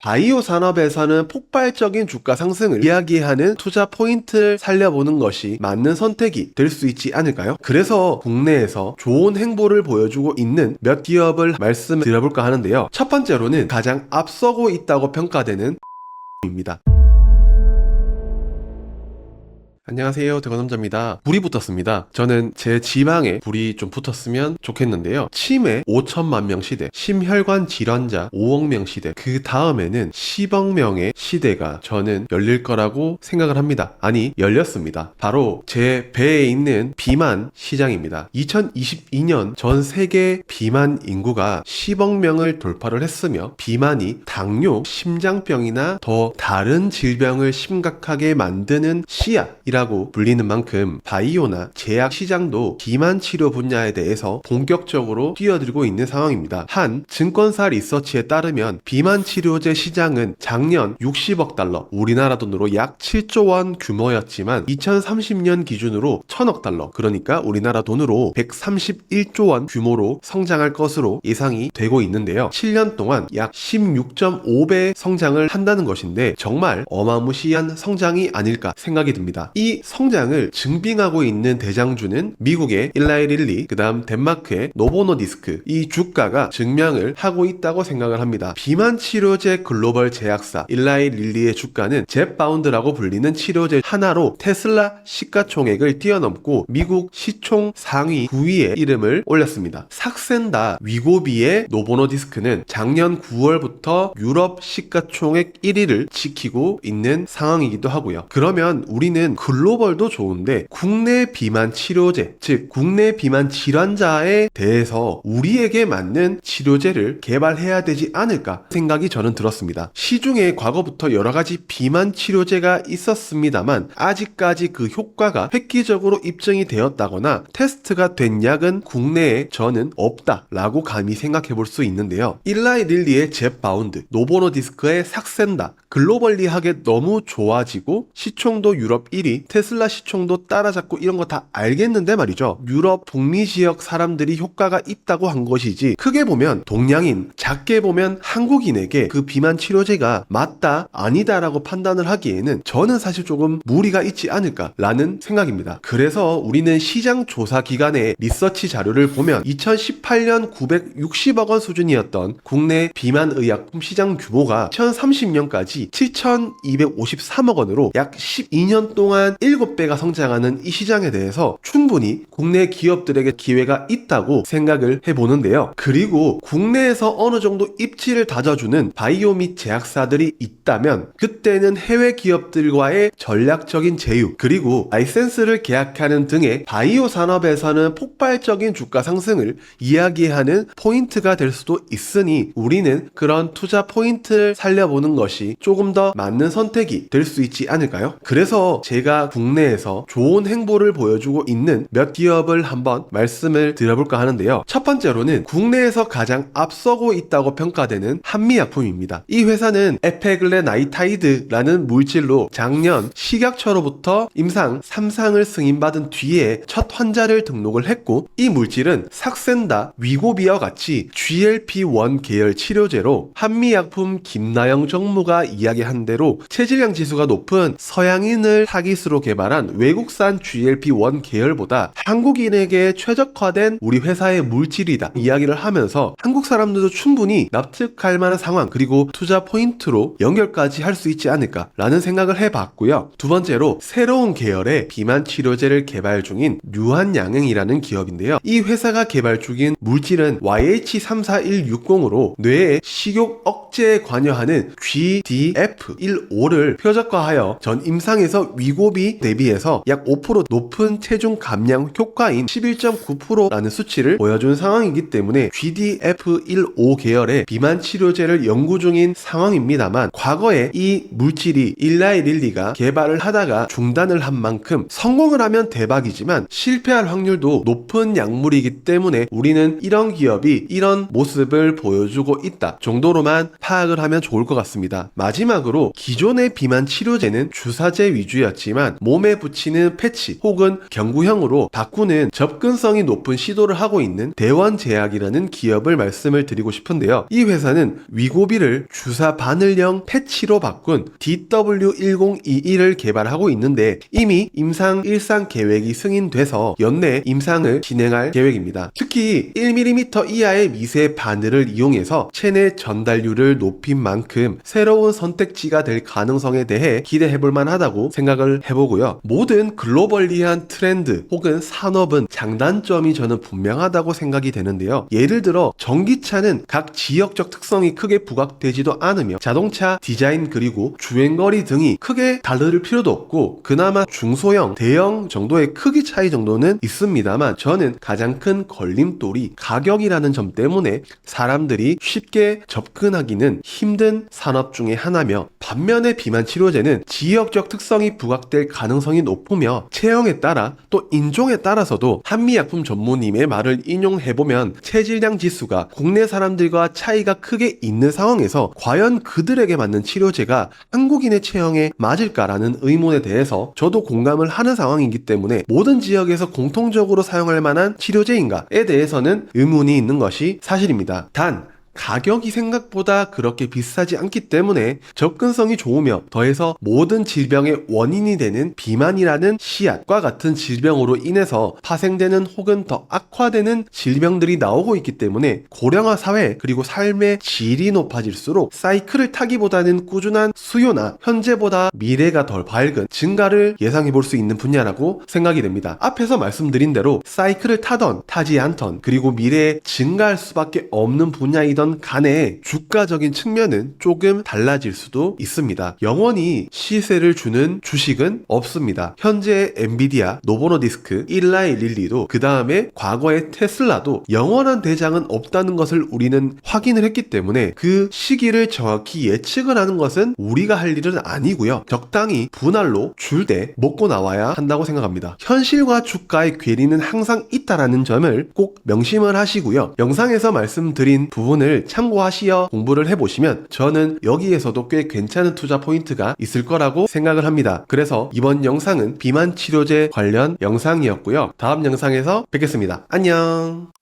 바이오 산업에서는 폭발적인 주가 상승을 이야기하는 투자 포인트를 살려보는 것이 맞는 선택이 될 수 있지 않을까요? 그래서 국내에서 좋은 행보를 보여주고 있는 몇 기업을 말씀드려볼까 하는데요. 첫 번째로는 가장 앞서고 있다고 평가되는 입니다. 안녕하세요, 대건남자입니다. 불이 붙었습니다. 저는 제 지방에 불이 좀 붙었으면 좋겠는데요. 치매 5천만 명 시대, 심혈관 질환자 5억 명 시대, 그 다음에는 10억 명의 시대가 저는 열릴 거라고 생각을 합니다. 아니, 열렸습니다. 바로 제 배에 있는 비만 시장입니다. 2022년 전 세계 비만 인구가 10억 명을 돌파를 했으며, 비만이 당뇨, 심장병이나 더 다른 질병을 심각하게 만드는 씨앗이라 고 불리는 만큼 바이오나 제약 시장도 비만 치료 분야에 대해서 본격적으로 뛰어들고 있는 상황입니다. 한 증권사 리서치에 따르면 비만 치료제 시장은 작년 60억 달러, 우리나라 돈으로 약 7조 원 규모였지만 2030년 기준으로 1000억 달러, 그러니까 우리나라 돈으로 131조 원 규모로 성장할 것으로 예상이 되고 있는데요. 7년 동안 약 16.5배 성장을 한다는 것인데 정말 어마무시한 성장이 아닐까 생각이 듭니다. 이 성장을 증빙하고 있는 대장주는 미국의 일라이 릴리, 그 다음 덴마크의 노보노디스크, 이 주가가 증명을 하고 있다고 생각을 합니다. 비만 치료제 글로벌 제약사 일라이 릴리의 주가는 젯바운드라고 불리는 치료제 하나로 테슬라 시가총액을 뛰어넘고 미국 시총 상위 9위에 이름을 올렸습니다. 삭센다, 위고비의 노보노디스크는 작년 9월부터 유럽 시가총액 1위를 지키고 있는 상황이기도 하고요. 그러면 우리는 글로벌도 좋은데 국내 비만 치료제, 즉 국내 비만 질환자에 대해서 우리에게 맞는 치료제를 개발해야 되지 않을까 생각이 저는 들었습니다. 시중에 과거부터 여러가지 비만 치료제가 있었습니다만 아직까지 그 효과가 획기적으로 입증이 되었다거나 테스트가 된 약은 국내에 저는 없다라고 감히 생각해 볼 수 있는데요. 일라이 릴리의 젯바운드, 노보노디스크의 삭센다, 글로벌리하게 너무 좋아지고 시총도 유럽 1위, 테슬라 시총도 따라잡고 이런 거 다 알겠는데 말이죠. 유럽 북미 지역 사람들이 효과가 있다고 한 것이지, 크게 보면 동양인, 작게 보면 한국인에게 그 비만 치료제가 맞다 아니다라고 판단을 하기에는 저는 사실 조금 무리가 있지 않을까라는 생각입니다. 그래서 우리는 시장 조사 기관의 리서치 자료를 보면 2018년 960억 원 수준이었던 국내 비만 의약품 시장 규모가 2030년까지 7253억 원으로 약 12년 동안 7배가 성장하는 이 시장에 대해서 충분히 국내 기업들에게 기회가 있다고 생각을 해보는데요. 그리고 국내에서 어느 정도 입지를 다져주는 바이오 및 제약사들이 있다면 그때는 해외 기업들과의 전략적인 제휴, 그리고 라이센스를 계약하는 등의 바이오 산업에서는 폭발적인 주가 상승을 이야기하는 포인트가 될 수도 있으니 우리는 그런 투자 포인트를 살려보는 것이 조금 더 맞는 선택이 될 수 있지 않을까요? 그래서 제가 국내에서 좋은 행보를 보여주고 있는 몇 기업을 한번 말씀을 드려볼까 하는데요. 첫 번째로는 국내에서 가장 앞서고 있다고 평가되는 한미약품입니다. 이 회사는 에페글레나이타이드라는 물질로 작년 식약처로부터 임상 3상을 승인받은 뒤에 첫 환자를 등록을 했고, 이 물질은 삭센다, 위고비와 같이 GLP-1 계열 치료제로 한미약품 김나영 정무가 이야기한 대로 체질량 지수가 높은 서양인을 타깃으로 개발한 외국산 GLP-1 계열보다 한국인에게 최적화된 우리 회사의 물질이다 이야기를 하면서 한국 사람들도 충분히 납득할 만한 상황, 그리고 투자 포인트로 연결까지 할 수 있지 않을까 라는 생각을 해봤고요. 두 번째로 새로운 계열의 비만 치료제를 개발 중인 유한양행이라는 기업인데요. 이 회사가 개발 중인 물질은 YH34160으로 뇌의 식욕 억제에 관여하는 GDF15를 표적화하여 전 임상에서 위고비 대비해서 약 5% 높은 체중 감량 효과인 11.9%라는 수치를 보여준 상황이기 때문에 GDF15 계열의 비만 치료제를 연구 중인 상황입니다만, 과거에 이 물질이 일라이 릴리가 개발을 하다가 중단을 한 만큼 성공을 하면 대박이지만 실패할 확률도 높은 약물이기 때문에 우리는 이런 기업이 이런 모습을 보여주고 있다 정도로만 파악을 하면 좋을 것 같습니다. 마지막으로 기존의 비만 치료제는 주사제 위주였지만 동안 몸에 붙이는 패치 혹은 경구형으로 바꾸는 접근성이 높은 시도를 하고 있는 대원제약이라는 기업을 말씀을 드리고 싶은데요. 이 회사는 위고비를 주사 바늘형 패치로 바꾼 DW1022를 개발하고 있는데 이미 임상 일상 계획이 승인돼서 연내 임상을 진행할 계획입니다. 특히 1mm 이하의 미세 바늘을 이용해서 체내 전달률을 높인 만큼 새로운 선택지가 될 가능성에 대해 기대해볼 만하다고 생각을 해보고요. 모든 글로벌리한 트렌드 혹은 산업은 장단점이 저는 분명하다고 생각이 되는데요. 예를 들어 전기차는 각 지역적 특성이 크게 부각되지도 않으며 자동차 디자인 그리고 주행거리 등이 크게 다를 필요도 없고 그나마 중소형, 대형 정도의 크기 차이 정도는 있습니다만 저는 가장 큰 걸림돌이 가격이라는 점 때문에 사람들이 쉽게 접근하기는 힘든 산업 중에 하나며 반면에 비만 치료제는 지역적 특성이 부각될 가능성이 높으며 체형에 따라 또 인종에 따라서도 한미약품 전문님의 말을 인용해보면 체질량 지수가 국내 사람들과 차이가 크게 있는 상황에서 과연 그들에게 맞는 치료제가 한국인의 체형에 맞을까라는 의문에 대해서 저도 공감을 하는 상황이기 때문에 모든 지역에서 공통적으로 사용할 만한 치료제인가에 대해서는 의문이 있는 것이 사실입니다. 단 가격이 생각보다 그렇게 비싸지 않기 때문에 접근성이 좋으며 더해서 모든 질병의 원인이 되는 비만이라는 씨앗과 같은 질병으로 인해서 파생되는 혹은 더 악화되는 질병들이 나오고 있기 때문에 고령화 사회 그리고 삶의 질이 높아질수록 사이클을 타기보다는 꾸준한 수요나 현재보다 미래가 덜 밝은 증가를 예상해 볼 수 있는 분야라고 생각이 됩니다. 앞에서 말씀드린 대로 사이클을 타던 타지 않던 그리고 미래에 증가할 수밖에 없는 분야이던 간에 주가적인 측면은 조금 달라질 수도 있습니다. 영원히 시세를 주는 주식은 없습니다. 현재 엔비디아, 노보노디스크, 일라이 릴리도 그 다음에 과거의 테슬라도 영원한 대장은 없다는 것을 우리는 확인을 했기 때문에 그 시기를 정확히 예측을 하는 것은 우리가 할 일은 아니고요. 적당히 분할로 줄 때 먹고 나와야 한다고 생각합니다. 현실과 주가의 괴리는 항상 있다라는 점을 꼭 명심을 하시고요. 영상에서 말씀드린 부분을 참고하시어 공부를 해보시면 저는 여기에서도 꽤 괜찮은 투자 포인트가 있을 거라고 생각을 합니다. 그래서 이번 영상은 비만 치료제 관련 영상이었고요. 다음 영상에서 뵙겠습니다. 안녕.